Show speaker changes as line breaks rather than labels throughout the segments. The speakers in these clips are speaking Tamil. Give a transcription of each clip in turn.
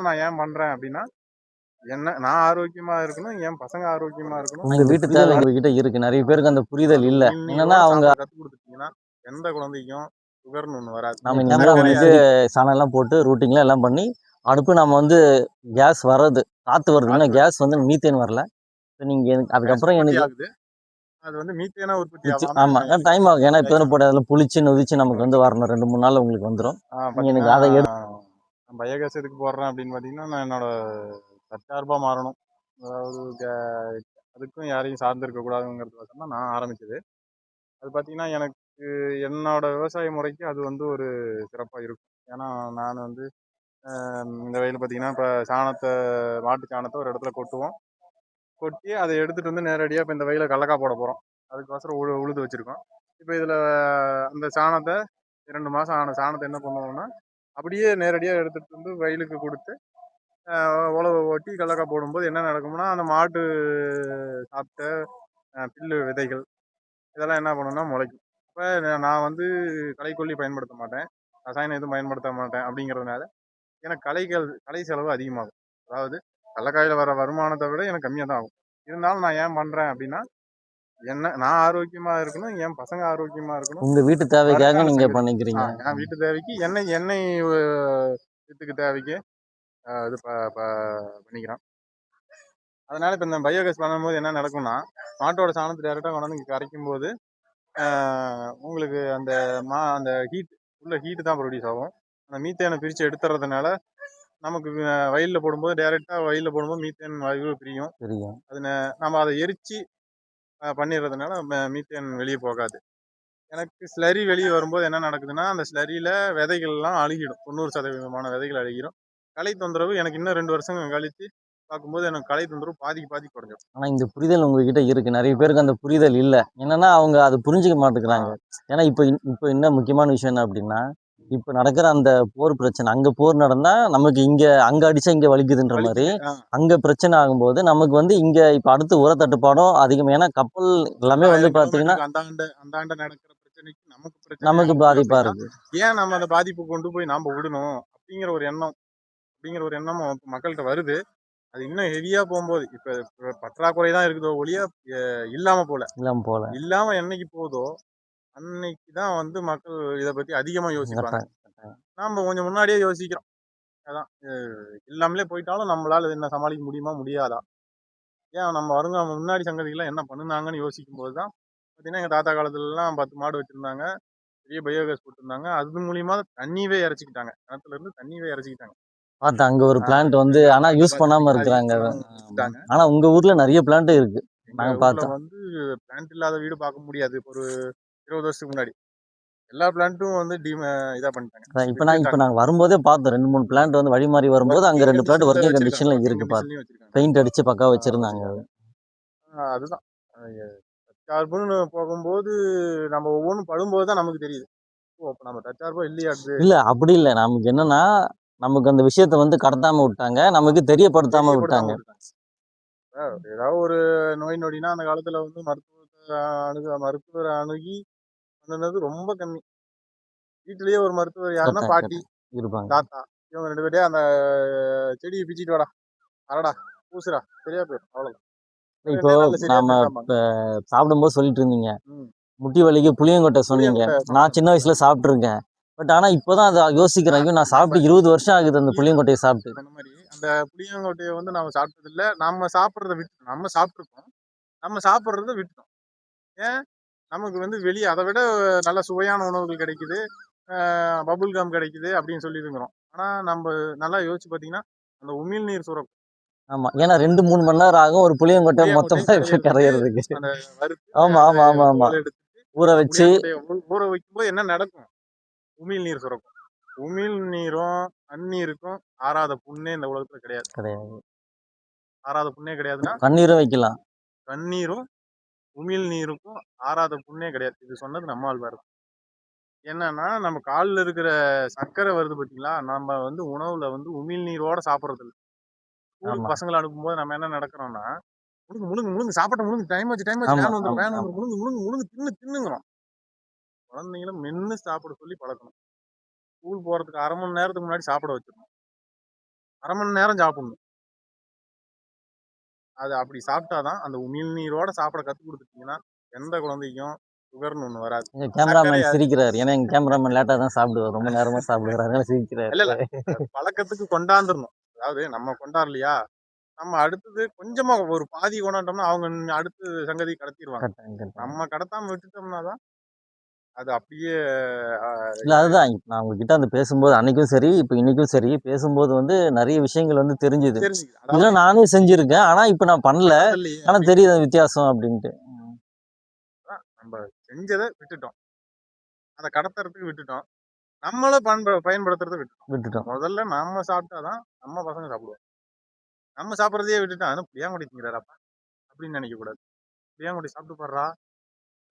நான் ஏன் பண்றேன் அப்படின்னா, நான் ஆரோக்கியமா இருக்கணும், என் பசங்க ஆரோக்கியமா இருக்கணும்.
உங்க வீட்டு தேவை உங்ககிட்ட இருக்கு. நிறைய பேருக்கு அந்த புரிதல் இல்ல. என்னன்னா அவங்க
கத்து கொடுத்துட்டீங்கன்னா எந்த குழந்தைக்கும் சுகர்னு ஒண்ணு வராது.
நம்ம இந்த மாதிரி அவங்களுக்கு சாணம் போட்டு ரூட்டிங்லாம் எல்லாம் பண்ணி அடுப்பு நம்ம வந்து கேஸ் வர்றது காத்து வருதுன்னா கேஸ் வந்து மீத்தேன் வரல. நீங்க அதுக்கப்புறம் எனக்கு
அது வந்து மீத்தேனா உற்பத்தி
ஆமா டைம் ஆகும். ஏன்னா இப்போ போட்டு அதில் புளிச்சு நொதிச்சு நமக்கு வந்து வரணும் 2-3 நாள் உங்களுக்கு வந்துடும். எனக்கு அதை
பயோகேஸ் எதுக்கு போடுறேன் அப்படின்னு பார்த்தீங்கன்னா, நான் என்னோட தற்சார்பாக மாறணும். அதாவது அதுக்கும் யாரையும் சார்ந்து இருக்கக்கூடாதுங்கிறதுக்கோசரம் தான் நான் ஆரம்பிச்சது. அது பார்த்தீங்கன்னா எனக்கு என்னோட விவசாய முறைக்கு அது வந்து ஒரு சிறப்பாக இருக்கும். ஏன்னா நான் வந்து இந்த வயலில் பார்த்தீங்கன்னா இப்போ மாட்டு சாணத்தை ஒரு இடத்துல கொட்டி அதை எடுத்துகிட்டு வந்து நேரடியாக இப்போ இந்த வயலில் கடலக்காய் போட போகிறோம். அதுக்கோசரம் உழுது வச்சுருக்கோம். இப்போ இதில் அந்த சாணத்தை 2 மாதம் ஆன சாணத்தை என்ன பண்ணுவோம்னா அப்படியே நேரடியாக எடுத்துகிட்டு வந்து வயலுக்கு கொடுத்து உழவு ஓட்டி கடலக்காய் போடும்போது என்ன நடக்கும்னா அந்த மாட்டு சாப்பிட்ட புல்லு விதைகள் இதெல்லாம் என்ன பண்ணுன்னா முளைக்கும். இப்போ நான் வந்து களைக்கொல்லி பயன்படுத்த மாட்டேன், ரசாயனம் எதுவும் பயன்படுத்த மாட்டேன். அப்படிங்கிறதுனால எனக்கு கலை செலவு அதிகமாகும். அதாவது கடலக்காயில் வர வருமானத்தை விட எனக்கு கம்மியாக தான் ஆகும். இருந்தாலும் நான் ஏன் பண்ணுறேன் அப்படின்னா, நான் ஆரோக்கியமா இருக்கணும், என் பசங்க ஆரோக்கியமா இருக்கணும்.
உங்க வீட்டு தேவைக்காக நீங்க பண்ணிக்கிறீங்க.
என் வீட்டு தேவைக்கு எண்ணெய் வீட்டுக்கு தேவைக்கு இது பண்ணிக்கிறோம். அதனால இப்போ இந்த பயோகேஸ் பண்ணும்போது என்ன நடக்கும்னா, மாட்டோட சாணத்தை டேரெக்டாக கொண்டாந்து இங்கே கரைக்கும் போது உங்களுக்கு அந்த ஹீட்டு தான் ப்ரொடியூஸ் ஆகும். அந்த மீத்தேனை பிரித்து எடுத்துறதுனால நமக்கு வயலில் போடும்போது டேரெக்டாக வயலில் போடும்போது மீத்தேன் வாயு பிரியும். அது நம்ம அதை எரித்து பண்ணிடுறதுனால மீத்தேன் வெளியே போகாது. எனக்கு ஸ்லரி வெளியே வரும்போது என்ன நடக்குதுன்னா, அந்த ஸ்லரியில் விதைகள்லாம் அழுகிடும். 90% விதைகள் அழுகிடும். களை தொந்தரவு எனக்கு இன்னும் 2 வருஷம் கழித்து பார்க்கும்போது எனக்கு களை தொந்தரவு பாதிக்கு குறைஞ்சிடும்.
ஆனால் இந்த புரிதல் உங்ககிட்ட இருக்கு. நிறைய பேருக்கு அந்த புரிதல் இல்லை. என்னன்னா அவங்க அதை புரிஞ்சுக்க மாட்டேங்கிறாங்க. ஏன்னா இப்போ என்ன முக்கியமான விஷயம் என்ன அப்படின்னா, இப்போ நடக்கிற அந்த போர் பிரச்சனை, அங்கே போர் நடந்தா நமக்கு அங்கே அடிச்சா இங்கே வலிக்குதுன்ற மாதிரி அங்கே பிரச்சனை ஆகும்போது நமக்கு வந்து இங்கே இப்போ அடுத்து உர தட்டுப்பாடும் அதிகம். ஏன்னா கப்பல் எல்லாமே வந்து பார்த்தீங்கன்னா
அந்தாண்ட நடக்கிற பிரச்சனைக்கு
நமக்கு பாதிப்பா இருக்கு.
ஏன் நம்ம அந்த பாதிப்பு கொண்டு போய் நாம விடணும் அப்படிங்கிற ஒரு எண்ணம் மக்கள்கிட்ட வருது. அது இன்னும் ஹெவியா போகும்போது இப்ப பற்றாக்குறை தான் இருக்குதோ ஒழிய இல்லாம என்னைக்கு போதோ அன்னைக்கு தான் வந்து மக்கள் இதை பத்தி அதிகமா யோசிப்பாங்க. நாம கொஞ்சம் முன்னாடியே யோசிக்கிறோம். அதான் இல்லாமலே போயிட்டாலும் நம்மளால என்ன சமாளிக்க முடியுமா முடியாதா, ஏன் நம்ம முன்னாடி சங்கதிகள்லாம் என்ன பண்ணுனாங்கன்னு யோசிக்கும் போதுதான் பார்த்தீங்கன்னா எங்க தாத்தா காலத்துலலாம் 10 மாடு வச்சிருந்தாங்க, பெரிய பயோகேஸ் போட்டிருந்தாங்க. அது மூலியமா தண்ணியவே இறச்சிக்கிட்டாங்க, கிணத்துல இருந்து தண்ணியவே இறச்சிக்கிட்டாங்க.
பார்த்தேன் அங்க ஒரு பிளான்ட் வந்து ஆனா யூஸ் பண்ணாம இருக்கிறாங்க. ஆனா உங்க ஊர்ல நிறைய பிளான்ட் இருக்கு. நாங்க பார்த்தோம்.
வந்து பிளான்ட் இல்லாத வீடு பார்க்க முடியாது. ஒரு 20 வருஷத்துக்கு முன்னாடி எல்லா பிளான்ட்டும் வந்து இதா பண்ணிட்டாங்க.
இப்போ நாங்க வரும்போதே பார்த்தோம் 2-3 பிளான்ட் வந்து வழி மாறி வரும்போது அங்க 2 பிளான்ட் ஒர்க்கிங் கண்டிஷன்ல இருக்கு. பார்த்து பெயிண்ட் அடிச்சு பக்கா வச்சிருந்தாங்க.
அதுதான் தற்சார்புன்னு போகும்போது நம்ம ஒவ்வொன்றும் படும்போது தான் நமக்கு தெரியுது, நம்ம தற்சார்பா இல்லையா.
இல்ல அப்படி இல்லை, நமக்கு என்னன்னா நமக்கு அந்த விஷயத்த வந்து கடத்தாம விட்டாங்க, நமக்கு தெரியப்படுத்தாம விட்டாங்க.
ஏதாவது ஒரு நோய் நொடினா அந்த காலத்துல வந்து மருத்துவரை அணுகி வந்தது ரொம்ப கம்மி. வீட்டிலேயே ஒரு மருத்துவர் யாருன்னா பாட்டி இருப்பாங்க, தாத்தா, இவங்க 2 பேர்ட்டே அந்த செடியை பிச்சுட்டு வாடா அரடா பூசுறா சரியா போயிடும், அவ்வளவுதான்.
இப்போ நாம சாப்பிடும்போது சொல்லிட்டு இருந்தீங்க முட்டி வலிக்கு புளியங்கொட்டை சொன்னீங்க. நான் சின்ன வயசுல சாப்பிட்டு இருக்கேன். பட் ஆனா இப்போதான் அதை யோசிக்கிறேன், நான் சாப்பிட்டு 20 வருஷம் ஆகுது அந்த புளியங்கொட்டையை சாப்பிட்டு.
அந்த மாதிரி அந்த புளியங்கொட்டையை வந்து நம்ம சாப்பிட்டது இல்லை, நம்ம சாப்பிட்றத விட்டு நம்ம சாப்பிட்ருக்கோம், நம்ம சாப்பிட்றத விட்டுட்டோம். ஏன் நமக்கு வந்து வெளியே அதை விட நல்ல சுவையான உணவுகள் கிடைக்குது, பபுள் கம் கிடைக்குது அப்படின்னு சொல்லியிருக்கிறோம். ஆனா நம்ம நல்லா யோசிச்சு பார்த்தீங்கன்னா அந்த உமிழ்நீர் சுரக்கும்.
ஆமா, ஏன்னா 2-3 மணி நேரம் ஆகும் ஒரு புளியங்கொட்டை மொத்தமா கரையிறதுக்கு. ஆமா ஆமா ஆமா ஆமா ஊற வச்சு
ஊற வைக்கும்போது என்ன நடக்கும், உமிழ்நீர் சுரக்கும். உமிழ்நீரும் தண்ணீருக்கும் ஆறாத புண்ணே இந்த உலகத்துல கிடையாது. ஆறாத புண்ணே கிடையாதுன்னா
தண்ணீரும் வைக்கலாம்.
தண்ணீரும் உமிழ்நீருக்கும் ஆறாத புண்ணே கிடையாது. இது சொன்னது நம்மாழ்வார். என்னன்னா நம்ம காலில் இருக்கிற சர்க்கரை வருது பார்த்தீங்களா, நம்ம வந்து உணவுல வந்து உமிழ்நீரோட சாப்பிட்றது இல்லை. பசங்களை அனுப்பும்போது நம்ம என்ன நடக்கிறோம்னா முழுங்கு சாப்பிட்ட முழுங்கு டைம் ஆச்சு தின்னுங்கிறோம். குழந்தைங்கள மென்னு சாப்பிட சொல்லி பழக்கணும். ஸ்கூல் போறதுக்கு 1/2 மணி நேரத்துக்கு முன்னாடி சாப்பிட வச்சிடணும். அரை மணி நேரம் சாப்பிடணும். அது அப்படி சாப்பிட்டாதான் அந்த உமிழ்நீரோட சாப்பிட கற்றுக் கொடுத்துட்டீங்கன்னா எந்த குழந்தைக்கும் சுகர்னு ஒன்று வராது.
எங்க
சர்க்கரை
கேமராமேன் சிரிக்கிறாரு. ஏன்னா எங்க கேமராமேன் லேட்டா தான் சாப்பிடுவார். ரொம்ப நேரமா சாப்பிடுவாரு. அதனால சிரிக்கிறாரு.
இல்ல பழக்கத்துக்கு கொண்டாந்துடணும். அதாவது நம்ம கொண்டாடலையா, நம்ம அடுத்தது கொஞ்சமா ஒரு பாதி கொண்டாண்டோம்னா அவங்க அடுத்த சங்கதி கடத்திடுவாங்க.
Correct, correct.
நம்ம கடத்தாம விட்டுட்டோம்னா தான் அது அப்படியே
இல்ல அதுதான் இப்ப நான் உங்ககிட்ட அந்த பேசும்போது அன்னைக்கும் சரி, இப்ப இன்னைக்கும் சரி பேசும்போது வந்து நிறைய விஷயங்கள் வந்து தெரிஞ்சுது.
தெரிஞ்சுக்குது.
இதெல்லாம்
அதாவது
நானே செஞ்சிருக்கேன். ஆனா இப்ப நான் பண்ணல.
கடத்தலையே
ஆனா தெரியுது அந்த வித்தியாசம் அப்படின்ட்டு.
அப்படின்னா நம்ம செஞ்சதை விட்டுட்டோம், அதை கடத்துறதுக்கு விட்டுட்டோம், நம்மளும் பயன்படுத்துறதை
விட்டுட்டோம்.
முதல்ல நம்ம சாப்பிட்டாதான் நம்ம பசங்க சாப்பிடுவோம். நம்ம சாப்பிட்றதையே விட்டுட்டா புளியாங்குடி திங்கிறாராப்பா அப்படின்னு நினைக்க கூடாது. புளியாங்குடி சாப்பிட்டு பாடுறா,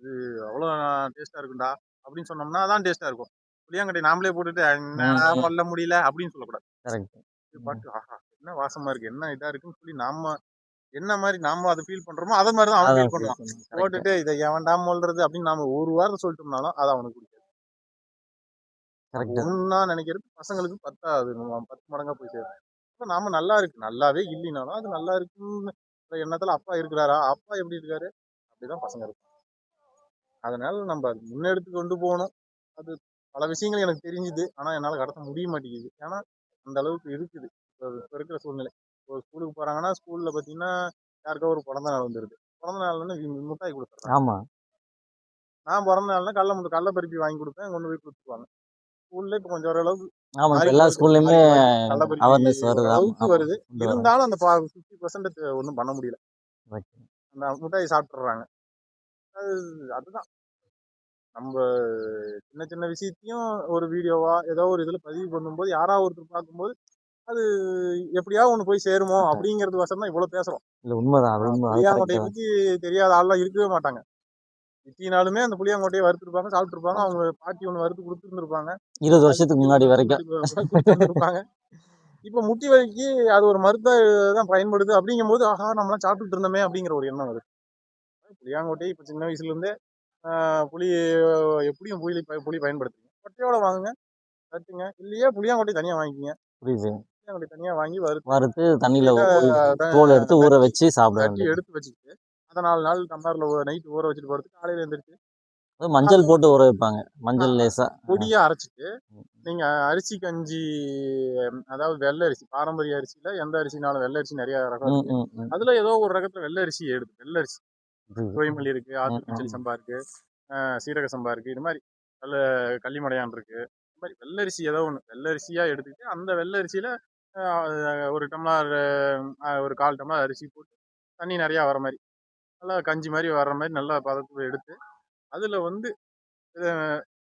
இது அவ்வளோ டேஸ்டா இருக்குண்டா அப்படின்னு சொன்னோம்னா அதான் டேஸ்டா இருக்கும். புளியாங்கட்டி நாமளே போட்டுட்டு என்னடா கொல்ல முடியல அப்படின்னு சொல்லக்கூடாது. பாட்டு ஆஹா என்ன வாசமா இருக்கு, என்ன இதா இருக்குன்னு சொல்லி நாம என்ன மாதிரி நாம அதை ஃபீல் பண்றோமோ அதை மாதிரி தான் அவன் ஃபீல் பண்ணுவான். போட்டுட்டு இதை எவன்டா மொல்றது அப்படின்னு நாம ஒரு வாரம் சொல்லிட்டோம்னாலும் அதை அவனுக்கு பிடிக்காது. ஒன்னா நினைக்கிறது பசங்களுக்கு 10 மடங்கா போய் சேரும். அப்ப நாம நல்லா இருக்கு, நல்லாவே இல்லைனாலும் அது நல்லா இருக்குன்னு எண்ணத்துல அப்பா இருக்கிறாரா, அப்பா எப்படி இருக்காரு அப்படிதான் பசங்க இருக்கும். அதனால நம்ம முன்னெடுத்து கொண்டு போகணும். அது பல விஷயங்கள் எனக்கு தெரிஞ்சுது, ஆனா என்னால கடத்த முடிய மாட்டேங்குது. ஏன்னா அந்த அளவுக்கு இருக்குது இப்ப இருக்கிற சூழ்நிலை. ஒரு ஸ்கூலுக்கு போறாங்கன்னா ஸ்கூல்ல பாத்தீங்கன்னா யாருக்கோ ஒரு பிறந்த நாள் வந்துருது, பிறந்த நாள்னு மிட்டாய் கொடுத்துட்றாங்க.
ஆமா,
நான் பிறந்த நாள்னா கடலை பருப்பி வாங்கி கொடுப்பேன், கொண்டு போய் கொடுத்துருவாங்க. ஸ்கூல்ல இப்ப கொஞ்சம் ஓரளவுக்கு
ஆமா. எல்லா ஸ்கூல்லயுமே
கடலை பருப்பி
அவேர்னஸ் வருது.
அளவுக்கு வருது. இருந்தாலும் அந்த 50% ஒன்றும் பண்ண முடியல. அந்த மிட்டாயை சாப்பிட்டுறாங்க. அதுதான் நம்ம சின்ன சின்ன விஷயத்தையும் ஒரு வீடியோவா ஏதோ ஒரு இதுல பதிவு பண்ணும்போது யாராவது ஒருத்தர் பார்க்கும்போது அது எப்படியாவது ஒண்ணு போய் சேருமோ அப்படிங்கிறது வசம் தான் இவ்வளவு பேசுறோம். புளியாங்கொட்டையை பத்தி தெரியாத ஆள்லாம் இருக்கவே மாட்டாங்க. இத்தினாலுமே அந்த புளியாங்கொட்டையை வறுத்துருப்பாங்க, சாப்பிட்டுருப்பாங்க. அவங்க பாட்டி ஒண்ணு வறுத்து கொடுத்துருந்துருப்பாங்க
20 வருஷத்துக்கு முன்னாடி வரைக்கும்
இருப்பாங்க. இப்ப முட்டி வலிக்கு அது ஒரு மருந்தா தான் பயன்படுது அப்படிங்கும் போது ஆஹா நம்மளாம் சாப்பிட்டுட்டு இருந்தோமே அப்படிங்கிற ஒரு எண்ணம் வருது. புளியாங்கொட்டை இப்ப சின்ன வயசுல இருந்தே புளி எப்படியும் புளி பயன்படுத்துங்க, கொட்டையோட வாங்குங்க, கட்டுங்க. இல்லையா புளியாங்கொட்டை தனியா வாங்கிக்கிங்க. புளியாங்கொட்டை தனியா வாங்கி
வறுத்து தண்ணியில தோல் எடுத்து ஊற வச்சு சாப்பிட
எடுத்து வச்சுக்கிட்டு அதை 4 நாள் டம்ளர்ல நைட் ஊற வச்சுட்டு போறது, காலையில எழுந்திரிச்சு
மஞ்சள் போட்டு ஊற வைப்பாங்க. மஞ்சள் லேசா
பொடியா அரைச்சிட்டு நீங்க அரிசி கஞ்சி, அதாவது வெள்ளை அரிசி, பாரம்பரிய அரிசியில எந்த அரிசினாலும் வெள்ளை அரிசி நிறைய ரகம் இருக்கு. அதுல ஏதோ ஒரு ரகத்துல வெள்ளை அரிசி எடுத்து, வெள்ளை அரிசி கோயமல்லி இருக்கு, ஆத்துக்குச்சலி சம்பா இருக்கு, சீரக சம்பா இருக்கு, இது மாதிரி நல்ல கள்ளிமடையான் இருக்கு. இது மாதிரி வெள்ளரிசி ஏதோ ஒன்று வெள்ளரிசியா எடுத்துக்கிட்டு அந்த வெள்ளரிசியில ஒரு டம்ளர் ஒரு 1/4 டம்ளர் அரிசி போட்டு தண்ணி நிறையா வர மாதிரி நல்லா கஞ்சி மாதிரி வர்ற மாதிரி நல்லா பதத்தை எடுத்து அதுல வந்து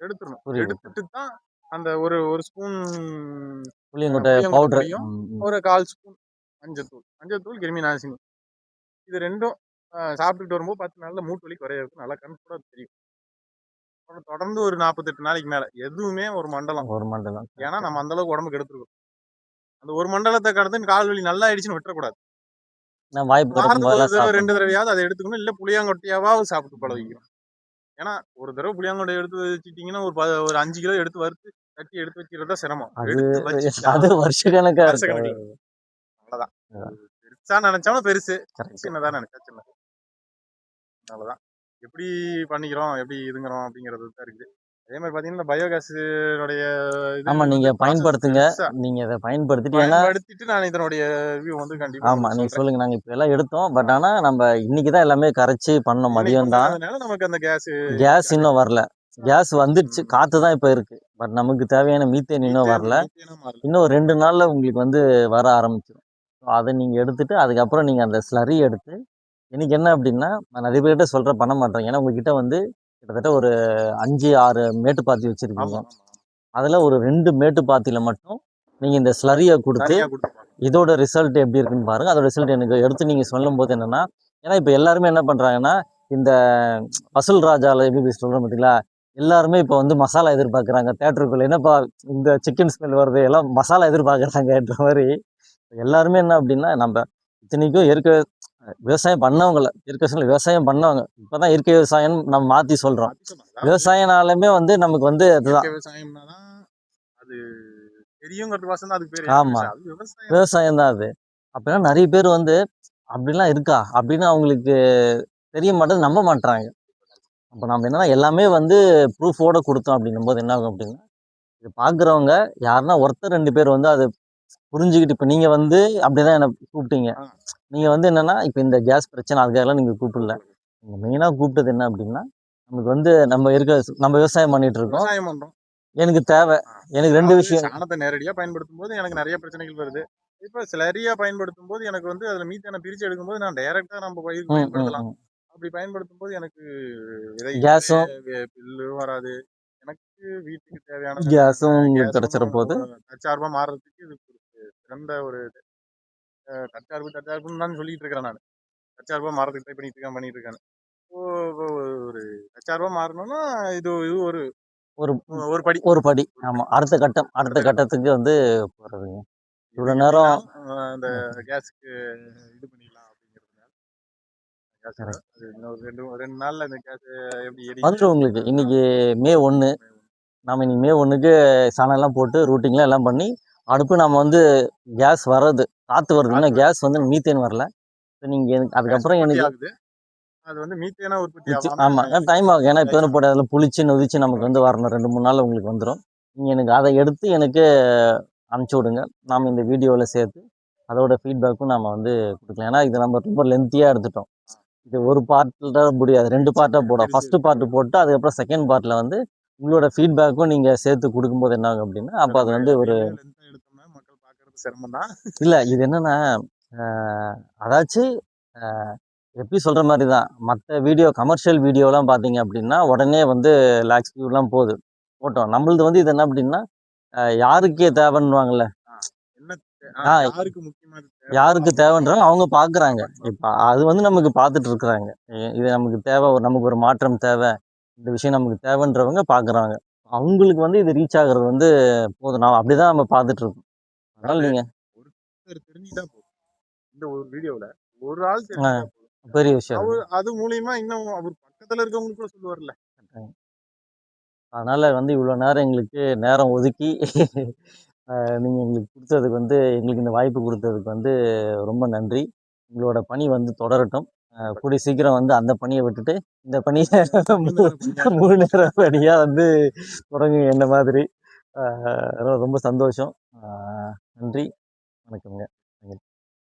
எடுத்துடணும். எடுத்துட்டு தான் அந்த ஒரு ஸ்பூன் பவுடரையும் ஒரு 1/4 ஸ்பூன் மஞ்சத்தூள் கிருமி நாசினி இது ரெண்டும் சாப்பிட்டுட்டு வரும்போது 10 நாள்ல மூட்டு வலி குறையிறதுக்கு நல்லா கண் கூட தெரியும். தொடர்ந்து ஒரு 48 நாளைக்கு மேல எதுவுமே ஒரு மண்டலம் ஏன்னா நம்ம அந்த அளவுக்கு உடம்புக்கு எடுத்துருக்கோம். அந்த ஒரு மண்டலத்தை கடந்து கால் வலி நல்லா ஆயிடுச்சுன்னு விட்டுறக்கூடாது. 2 தடவையாவது அதை எடுத்துக்கணும். இல்ல புளியாங்கொட்டையாவது சாப்பிட்டு பழகிக்கணும். ஏன்னா ஒரு தடவை புளியாங்கொட்டை எடுத்து வச்சுட்டீங்கன்னா ஒரு 5 கிலோ எடுத்து வறுத்து கட்டி எடுத்து வச்சுக்கிறதா சிரமம். அவ்வளவுதான். பெருசா நினைச்சாலும் பெருசு, சின்னதா நினைச்சா சின்னது. அவ்வளவுதான். எப்படி பண்ணிக்கிறோம், எப்படி இதுங்கிறோம் அப்படிங்கிறது தான் இருக்குது. அதே மாதிரி பாத்தீங்கன்னா பயோகேஸுடைய
நீங்க பயன்படுத்துங்க. நீங்க இதை
பயன்படுத்திட்டு நான் இதனுடைய ரிவ்யூ வந்து கண்டிப்பா
நீங்க சொல்லுங்க. நாங்க இப்ப எல்லாம் எடுத்தோம். பட் ஆனா நம்ம இன்னைக்குதான் எல்லாமே கரைச்சி பண்ணோம். மதியம் தான்
நமக்கு அந்த
கேஸ் இன்னும் வரல. கேஸ் வந்துடுச்சு, காத்து தான் இப்ப இருக்கு. பட் நமக்கு தேவையான மீத்தேன் இன்னும் வரல. இன்னும் 2 நாள்ல உங்களுக்கு வந்து வர ஆரம்பிச்சிடும். அதை நீங்க எடுத்துட்டு அதுக்கப்புறம் நீங்க அந்த ஸ்லரி எடுத்து எனக்கு என்ன அப்படின்னா நான் நிறைய பேர்கிட்ட சொல்ற பண்ண மாட்டேன். ஏன்னா உங்ககிட்ட வந்து கிட்டத்தட்ட ஒரு 5-6 மேட்டுப்பாத்தி வச்சிருக்கீங்க. அதுல ஒரு 2 மேட்டுப்பாத்தியில மட்டும் நீங்க இந்த ஸ்லரியை கொடுத்து இதோட ரிசல்ட் எப்படி இருக்குன்னு பாருங்க. அதோட ரிசல்ட் எனக்கு எடுத்து நீங்க சொல்லும் போது என்னன்னா, ஏன்னா இப்ப எல்லாருமே என்ன பண்றாங்கன்னா இந்த வசூல் ராஜால எப்படி சொல்றோம் பார்த்தீங்களா, எல்லாருமே இப்போ வந்து மசாலா எதிர்பார்க்குறாங்க. தேட்டருக்குள்ள என்னப்பா இந்த சிக்கன் ஸ்மெல் வருது, எல்லாம் மசாலா எதிர்பார்க்குறாங்கன்ற மாதிரி எல்லாருமே என்ன அப்படின்னா, நம்ம இத்தனைக்கும் இயற்கை விவசாயம் பண்ணவங்கள விவசாயம் பண்ணவங்க இப்பதான் இயற்கை விவசாயம் நம்ம மாத்தி சொல்றோம். விவசாயனாலுமே வந்து நமக்கு வந்து அதுதான்
விவசாயம்னா அது தெரியுங்கிறதுக்கோசம் தான் அதுக்கு பேர்
ஆமா.
NPC. அது விவசாயம்.
விவசாயம் தான் அது. அப்படின்னா நிறைய பேர் வந்து அப்படிலாம் இருக்கா அப்படின்னு அவங்களுக்கு தெரிய மாட்டேது, நம்ப மாட்றாங்க. அப்போ நம்ம என்னன்னா எல்லாமே வந்து ப்ரூஃபோட கொடுத்தோம் அப்படின்னும் போது என்ன ஆகும் அப்படின்னா, இது பார்க்குறவங்க யாருன்னா ஒருத்தர் 2 பேர் வந்து அதை புரிஞ்சுக்கிட்டு, இப்போ நீங்கள் வந்து அப்படிதான் என்ன கூப்பிட்டீங்க.
ஆ.
நீங்கள் வந்து என்னன்னா இப்போ இந்த கேஸ் பிரச்சனை அதுக்காகலாம் நீங்கள் கூப்பிடல. நீங்கள் மெயினாக கூப்பிட்டது என்ன அப்படின்னா, நமக்கு வந்து நம்ம விவசாயம் பண்ணிட்டு இருக்கோம்,
விவசாயம் பண்றோம்.
எனக்கு தேவை. எனக்கு 2 விஷயம்.
சாணத்தை நேரடியா பயன்படுத்தும் போது எனக்கு நிறைய பிரச்சனைகள் வருது. இப்ப சிலரியா பயன்படுத்தும் போது எனக்கு வந்து அதுல மீத்தான பிரிச்சு எடுக்கும்போது நான் டைரக்டா நம்ம பயிருக்கு பயன்படுத்தலாம். அப்படி பயன்படுத்தும் போது எனக்கு
கேஸும்
பில்லும் வராது. எனக்கு வீட்டுக்கு தேவையான
கேஸும் உங்களுக்கு கிடைச்சிட போது.
தற்சார்பா மாறுறதுக்கு இது ஒரு சிறந்த ஒரு தற்சார்புன்னு தான் சொல்லிட்டு இருக்கிறேன் நான். தற்சார்பா மாறதுக்கு ட்ரை பண்ணிட்டு இருக்கேன். ஒரு தற்சார்பா மாறணும்னா இது இது ஒரு
ஒரு
ஒரு படி
ஒரு படி. ஆமா, அடுத்த கட்டத்துக்கு வந்து போறதுங்க. இவ்வளவு நேரம்
அந்த கேஸுக்கு இது பண்ணிடலாம் அப்படிங்கிறதுனால இன்னொரு 2 நாள்ல இந்த கேஸ் எப்படி
வந்துடும் உங்களுக்கு. இன்னைக்கு மே 1, நாம இன்னைக்கு மே 1க்கு சாணம்லாம் போட்டு ரூட்டிங்லாம் எல்லாம் பண்ணி அடுப்பு நம்ம வந்து கேஸ் வர்றது, காத்து வருது. இன்னும் கேஸ் வந்து மீத்தேன் வரல. நீங்க அதுக்கப்புறம் எனக்கு
அது வந்து மீத்தேனா உற்பத்தி
ஆமா டைம் ஆகும். ஏன்னா இப்போ போட்டு அதில் புளிச்சு நொதிச்சு நமக்கு வந்து வரணும். 2-3 நாள் உங்களுக்கு வந்துடும். நீங்க எனக்கு அதை எடுத்து எனக்கு அனுப்பிச்சி விடுங்க. நாம் இந்த வீடியோவில் சேர்த்து அதோட ஃபீட்பேக்கும் நம்ம வந்து கொடுக்கலாம். ஏன்னா இது நம்ம ரொம்ப லென்த்தியாக எடுத்துட்டோம். இது ஒரு பார்ட்டில் தான் முடியாது, 2 பார்ட்டாக போடும். ஃபர்ஸ்ட் பார்ட் போட்டு அதுக்கப்புறம் செகண்ட் பார்ட்டில் வந்து உங்களோட ஃபீட்பேக்கும் நீங்கள் சேர்த்து கொடுக்கும்போது என்ன ஆகும் அப்படின்னா, அப்போ அது வந்து ஒரு
மக்கள் பார்க்கறது சிரமம் தான்.
இல்லை, இது என்னன்னா அதாச்சும் எப்படி சொல்கிற மாதிரி தான். மற்ற வீடியோ கமர்ஷியல் வீடியோலாம் பார்த்தீங்க அப்படின்னா உடனே வந்து லேக்ஸ் வியூலாம் போட்டோம். நம்மளது வந்து இது என்ன அப்படின்னா யாருக்கே தேவைன்னுவாங்கல்ல, யாருக்கு தேவைன்றாங்க அவங்க பார்க்குறாங்க. இப்போ அது வந்து நமக்கு பார்த்துட்டு இருக்கிறாங்க. இது நமக்கு தேவை, நமக்கு ஒரு மாற்றம் தேவை, இந்த விஷயம் நமக்கு தேவைன்றவங்க பார்க்குறாங்க. அவங்களுக்கு வந்து இது ரீச் ஆகுறது வந்து போதும். நான் அப்படிதான் நம்ம பார்த்துட்டு இருக்கோம். அதனால நீங்கள்
தெரிஞ்சுதான் போதும். இந்த ஒரு வீடியோவில் ஒரு ஆள்
பெரிய விஷயம்.
அது மூலியமா இன்னும் அவர் பக்கத்துல இருக்கவங்களுக்கு கூட சொல்லுவார்ல.
அதனால வந்து இவ்வளோ நேரம் எங்களுக்கு நேரம் ஒதுக்கி நீங்கள் எங்களுக்கு கொடுத்ததுக்கு வந்து, எங்களுக்கு இந்த வாய்ப்பு கொடுத்ததுக்கு வந்து ரொம்ப நன்றி. உங்களோட பணி வந்து தொடரட்டும். கூடிய சீக்கிரம் வந்து அந்த பணியை விட்டுட்டு இந்த பணியை 3 நேர பணியாக வந்து தொடங்குங்க என்ன மாதிரி. ரொம்ப சந்தோஷம். நன்றி, வணக்கங்க.